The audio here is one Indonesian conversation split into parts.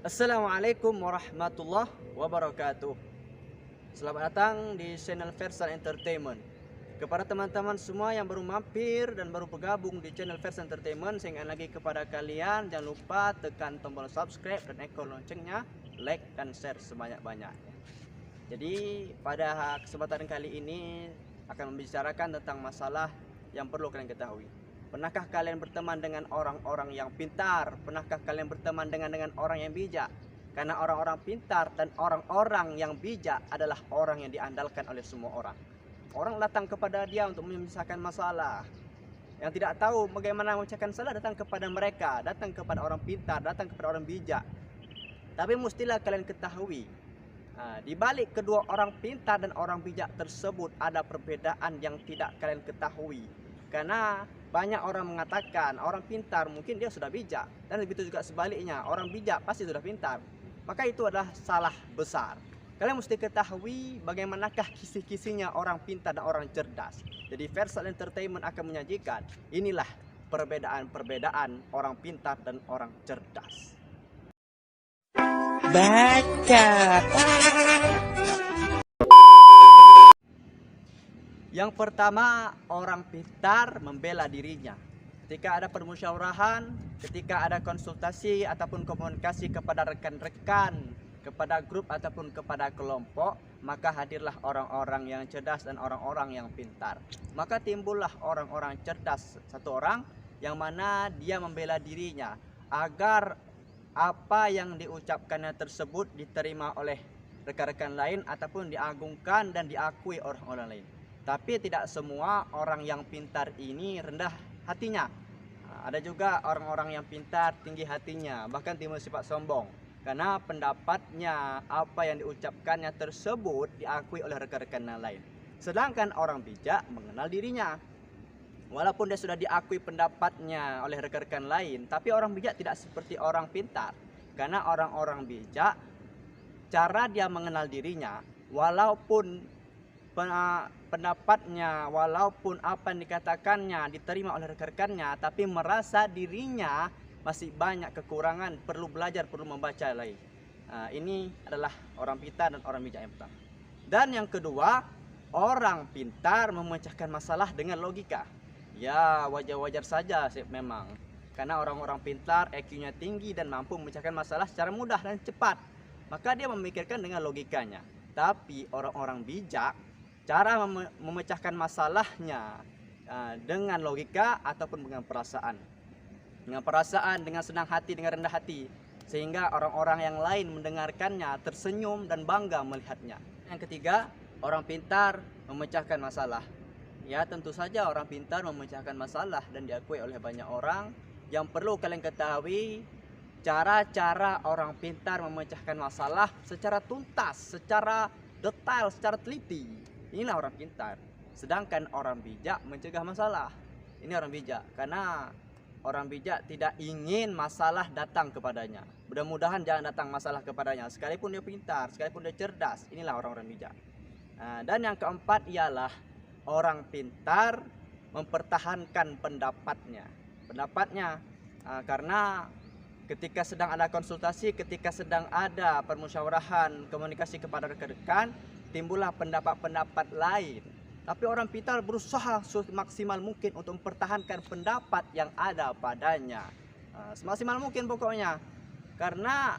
Assalamualaikum warahmatullahi wabarakatuh. Selamat datang di channel Versal Entertainment. Kepada teman-teman semua yang baru mampir dan baru bergabung di channel Versal Entertainment, saya ingat lagi kepada kalian, jangan lupa tekan tombol subscribe dan ekor loncengnya, like dan share sebanyak-banyaknya. Jadi pada kesempatan kali ini akan membicarakan tentang masalah yang perlu kalian ketahui. Pernahkah kalian berteman dengan orang-orang yang pintar? Pernahkah kalian berteman dengan orang yang bijak? Karena orang-orang pintar dan orang-orang yang bijak adalah orang yang diandalkan oleh semua orang. Orang datang kepada dia untuk menyelesaikan masalah. Yang tidak tahu bagaimana memecahkan masalah datang kepada mereka, datang kepada orang pintar, datang kepada orang bijak. Tapi mestilah kalian ketahui, di balik kedua orang pintar dan orang bijak tersebut ada perbedaan yang tidak kalian ketahui. Karena banyak orang mengatakan orang pintar mungkin dia sudah bijak, dan begitu juga sebaliknya, orang bijak pasti sudah pintar. Maka itu adalah salah besar. Kalian mesti ketahui bagaimanakah kisi-kisinya orang pintar dan orang cerdas. Jadi Versal Entertainment akan menyajikan inilah perbedaan-perbedaan orang pintar dan orang cerdas. Baca. Yang pertama, orang pintar membela dirinya. Ketika ada permusyawarahan, ketika ada konsultasi ataupun komunikasi kepada rekan-rekan, kepada grup ataupun kepada kelompok, maka hadirlah orang-orang yang cerdas dan orang-orang yang pintar. Maka timbullah orang-orang cerdas, satu orang yang mana dia membela dirinya agar apa yang diucapkannya tersebut diterima oleh rekan-rekan lain ataupun diagungkan dan diakui orang-orang lain. Tapi tidak semua orang yang pintar ini rendah hatinya. Ada juga orang-orang yang pintar tinggi hatinya, bahkan timbul sifat sombong. Karena pendapatnya, apa yang diucapkannya tersebut diakui oleh rekan-rekan yang lain. Sedangkan orang bijak mengenal dirinya. Walaupun dia sudah diakui pendapatnya oleh rekan-rekan lain, tapi orang bijak tidak seperti orang pintar. Karena orang-orang bijak, cara dia mengenal dirinya, walaupun pendapatnya, walaupun apa yang dikatakannya diterima oleh rekan-rekannya, tapi merasa dirinya masih banyak kekurangan, perlu belajar, perlu membaca lagi. Ini adalah orang pintar dan orang bijak yang pertama. Dan yang kedua, orang pintar memecahkan masalah dengan logika. Ya, wajar-wajar saja sih memang. Karena orang-orang pintar IQ-nya tinggi dan mampu memecahkan masalah secara mudah dan cepat. Maka dia memikirkan dengan logikanya. Tapi orang-orang bijak, cara memecahkan masalahnya dengan logika ataupun dengan perasaan. Dengan perasaan, dengan senang hati, dengan rendah hati. Sehingga orang-orang yang lain mendengarkannya tersenyum dan bangga melihatnya. Yang ketiga, orang pintar memecahkan masalah. Ya, tentu saja orang pintar memecahkan masalah dan diakui oleh banyak orang. Yang perlu kalian ketahui, cara-cara orang pintar memecahkan masalah secara tuntas, secara detail, secara teliti. Inilah orang pintar. Sedangkan orang bijak mencegah masalah. Ini orang bijak. Karena orang bijak tidak ingin masalah datang kepadanya. Mudah-mudahan jangan datang masalah kepadanya. Sekalipun dia pintar, sekalipun dia cerdas. Inilah orang-orang bijak. Dan yang keempat ialah orang pintar mempertahankan pendapatnya. Karena ketika sedang ada konsultasi, ketika sedang ada permusyawarahan, komunikasi kepada rekan-rekan, timbullah pendapat-pendapat lain. Tapi orang pintar berusaha semaksimal mungkin untuk mempertahankan pendapat yang ada padanya. Semaksimal mungkin pokoknya. Karena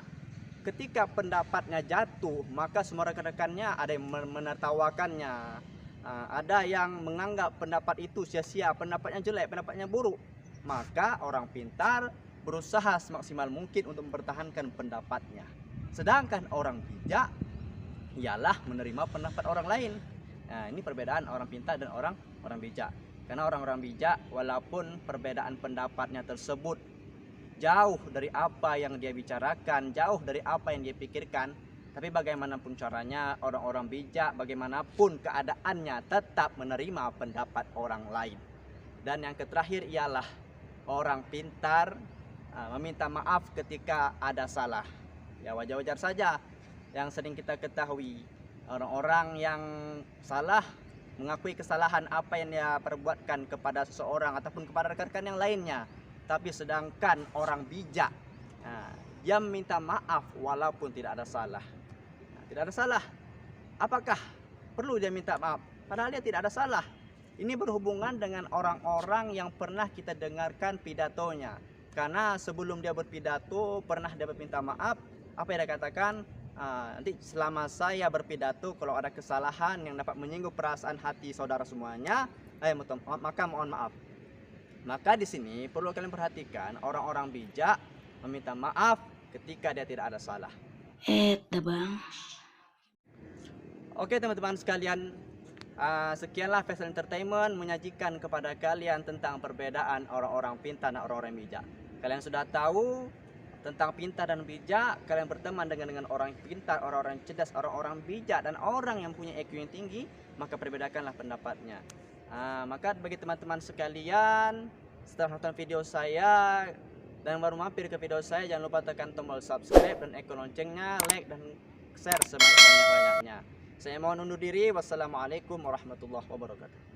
ketika pendapatnya jatuh, maka semua rekan-rekannya ada yang menertawakannya. Ada yang menganggap pendapat itu sia-sia, pendapatnya jelek, pendapatnya buruk. Maka orang pintar berusaha semaksimal mungkin untuk mempertahankan pendapatnya. Sedangkan orang bijak ialah menerima pendapat orang lain. Ini perbedaan orang pintar dan orang bijak. Karena orang-orang bijak, walaupun perbedaan pendapatnya tersebut jauh dari apa yang dia bicarakan, jauh dari apa yang dia pikirkan, tapi bagaimanapun caranya, orang-orang bijak, bagaimanapun keadaannya, tetap menerima pendapat orang lain. Dan yang terakhir ialah orang pintar meminta maaf ketika ada salah. Ya, wajar-wajar saja. Yang sering kita ketahui, orang-orang yang salah mengakui kesalahan apa yang dia perbuatkan kepada seseorang ataupun kepada rekan-rekan yang lainnya. Tapi sedangkan orang bijak, yang minta maaf walaupun tidak ada salah. Nah, tidak ada salah. Apakah perlu dia minta maaf? Padahal dia tidak ada salah. Ini berhubungan dengan orang-orang yang pernah kita dengarkan pidatonya. Karena sebelum dia berpidato pernah dia minta maaf. Apa yang dia katakan? Nanti selama saya berpidato kalau ada kesalahan yang dapat menyinggung perasaan hati saudara semuanya, maka mohon maaf. Maka di sini perlu kalian perhatikan orang-orang bijak meminta maaf ketika dia tidak ada salah. Bang. Oke teman-teman sekalian, sekianlah Faisal Entertainment menyajikan kepada kalian tentang perbedaan orang-orang pintar dan orang-orang bijak. Kalian sudah tahu tentang pintar dan bijak. Kalian berteman dengan orang pintar, orang-orang cerdas, orang-orang bijak, dan orang yang punya IQ yang tinggi, maka perbedakanlah pendapatnya. Maka bagi teman-teman sekalian, setelah nonton video saya dan baru mampir ke video saya, jangan lupa tekan tombol subscribe dan ikon loncengnya, like dan share sebanyak-banyaknya. Saya mohon undur diri. Wassalamualaikum warahmatullahi wabarakatuh.